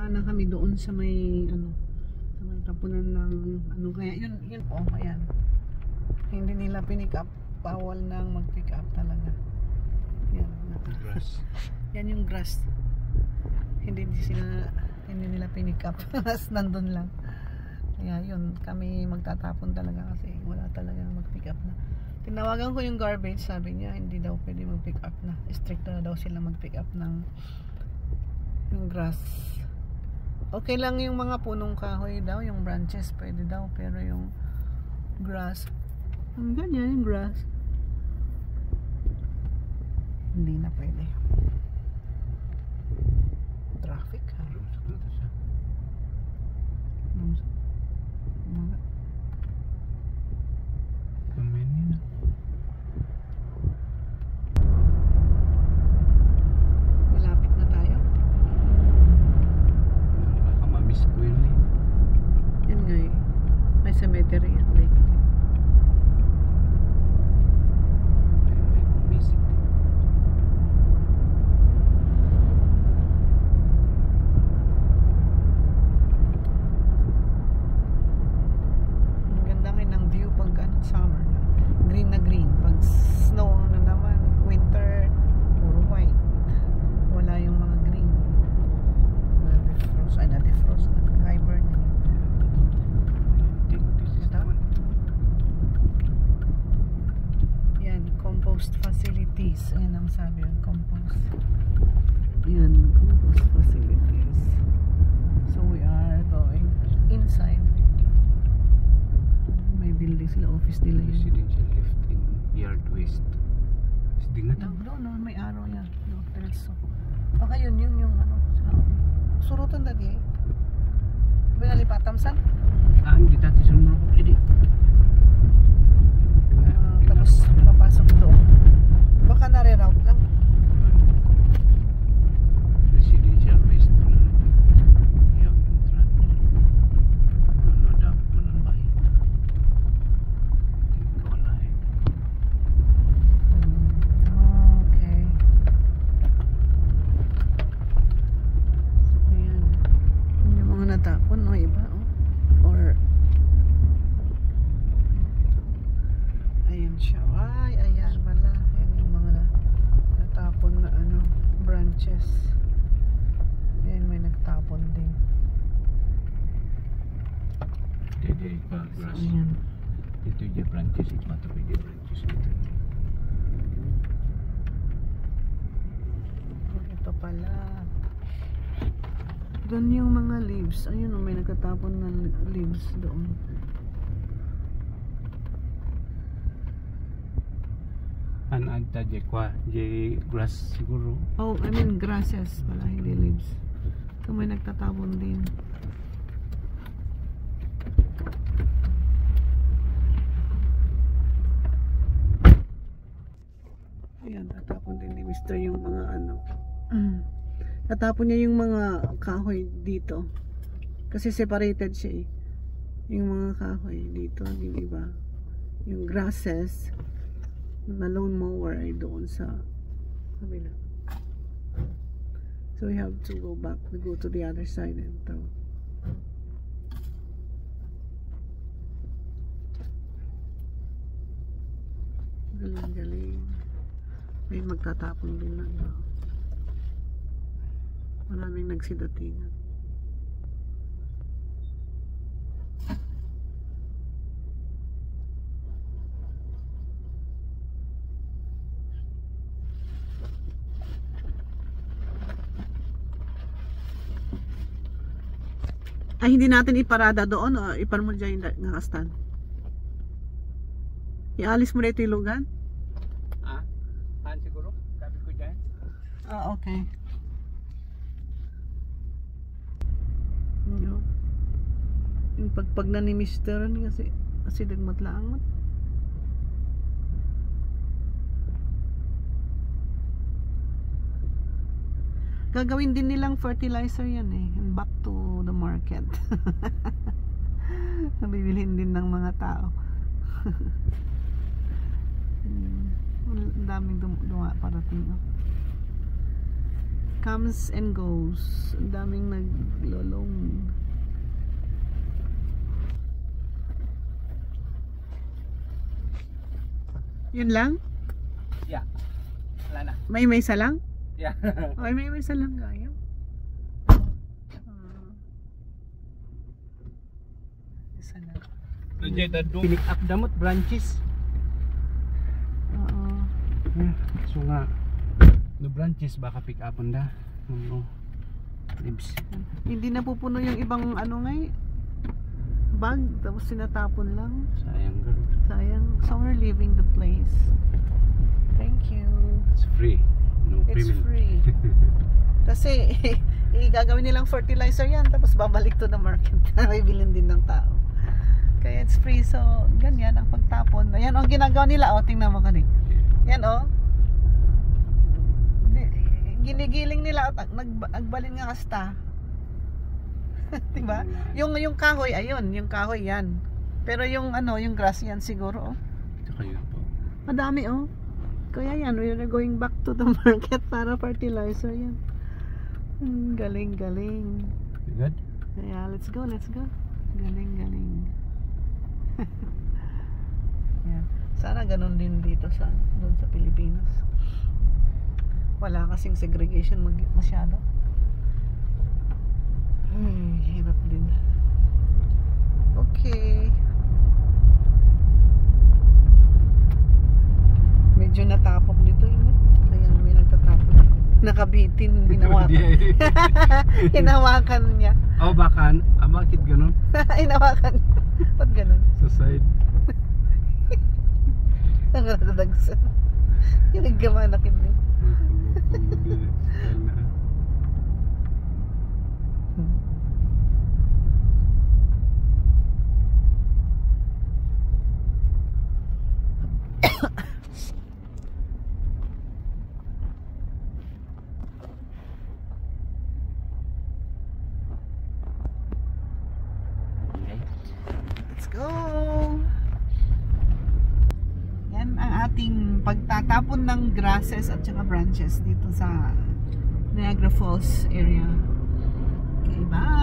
na kami doon sa may ano, sa may tapunan ng ano, kaya yun po, ayan. Hindi nila pinick up, bawal nang mag-pick up talaga. Yan, Grass. yan yung grass. Hindi nila pinick up. Nandun lang. Kaya yun, kami magtatapon talaga kasi wala talagang mag-pick up na. Tinawagan ko yung garbage, sabi niya hindi daw pwede mag-pick up na. Strict na daw sila mag-pick up ng yung grass. Okay lang yung mga punong kahoy daw, yung branches pwede daw, pero yung grass, ang ganyan yung grass, hindi na pwede. Traffic ha. Malapit na tayo. Baka ma-miss ko yun eh. Yun nga eh. May cemetery at lake. I might miss it. Ang ganda nga ng view pag ano, summer na. Green na green. Pag snow na naman, winter, puro white. Wala yung mga green. Na-defrost. Ay, na-defrost. Hibernate. I think this is the one. Yan, compost facilities. Ayan ang sabi yung compost. Yan, compost facilities. So we are going inside. May building sila, office nila yun. Residential left in Yard West. Tingat No, may araw yan. No, so. Baka yun yung ano. Surutan dati eh. Binalipat, Tamsan? saan kita tisunod ko pwede. Tapos papasok doon. Baka nare-route lang. Residential West po lang. Yung entrance. Ano dapat mo ng bahay? Hindi ko wala eh. Okay. Ayan. Yun yung mga natapon, no? Iba, oh. Or ayan siya. Ay, ayan pala. Ayan yung mga natapon na ano, branches. Ayan, may nagtapon din. Dede pa grass. Ayan. Dito yung branches. Matapid yung branches dito. Ito pala. Doon yung mga leaves. Ayun, may nagtatapon na leaves doon. An agta je kwa je grass siguro. Oh, I mean grasses pala, hindi leaves. So may nagtatapon din. Ayan, tatapon din ni Mr. yung mga ano. Tatapon niya yung mga kahoy dito. Kasi separated siya eh. Yung mga kahoy dito, yung iba. Yung grasses na lawn mower ay doon sa kabila. So we have to go back. We go to the other side and throw. Galing. May magtatapon din na. Maraming nagsidatingan. Ay, hindi natin iparada doon o ipar mo dyan yung nakastan. Ialis mo na ito yung lugan? Ah? Saan siguro? Sabi ko dyan. Ah, okay. Yung pagpag na ni Mr. kasi dagmatlaang mo. Gagawin din nilang fertilizer yan eh. Back to the market. Bibilhin din ng mga tao. Ang daming parating. comes and goes. Ang daming naglolong. Yun lang? Yeah. Wala na. May isa lang? Yeah. Ay, may isa lang kaya. Isa lang. Pinik up damot branches. Oo. So nga, no branches baka pick up da. No. Leaves. Hindi napupuno yung ibang ano ngay bag, tapos sinatapon lang. Sayang girl. Sayang. So we're leaving the place. Thank you. It's free. No It's payment. free. Kasi gagawin nilang fertilizer yan, tapos babalik to the market. May bilhin din ng tao. Kaya it's free. So ganyan ang pagtapon. Ayan ang ginagawa nila. O, tingnan mo kanina. Yan o. Ginigiling nila at nagbalin nga kasta. Diba? Yung kahoy, ayun, yung kahoy yan. Pero yung ano, yung grass yan siguro, oh. Tsaka yun po. Madami, oh. Kaya yan, we are going back to the market para fertilizer yan. Galing, galing. Good? Yeah, let's go, let's go. Galing, galing. Yan. Sana ganun din dito doon sa Pilipinas. Wala kasing segregation masyado. Hirap din. Okay. Medyo natapok dito yun. Kaya may nagtatapok. Nakabitin, hinawakan. Hinawakan niya. Oh, bakit ganun? Hinawakan niya. Ba't ganun? Sa side. Nakadagsan. Hinagkamanakin din. Let's go. Yan ang ating pagtatapon ng grasses at saka branches dito sa Niagara Falls area. Okay, bye.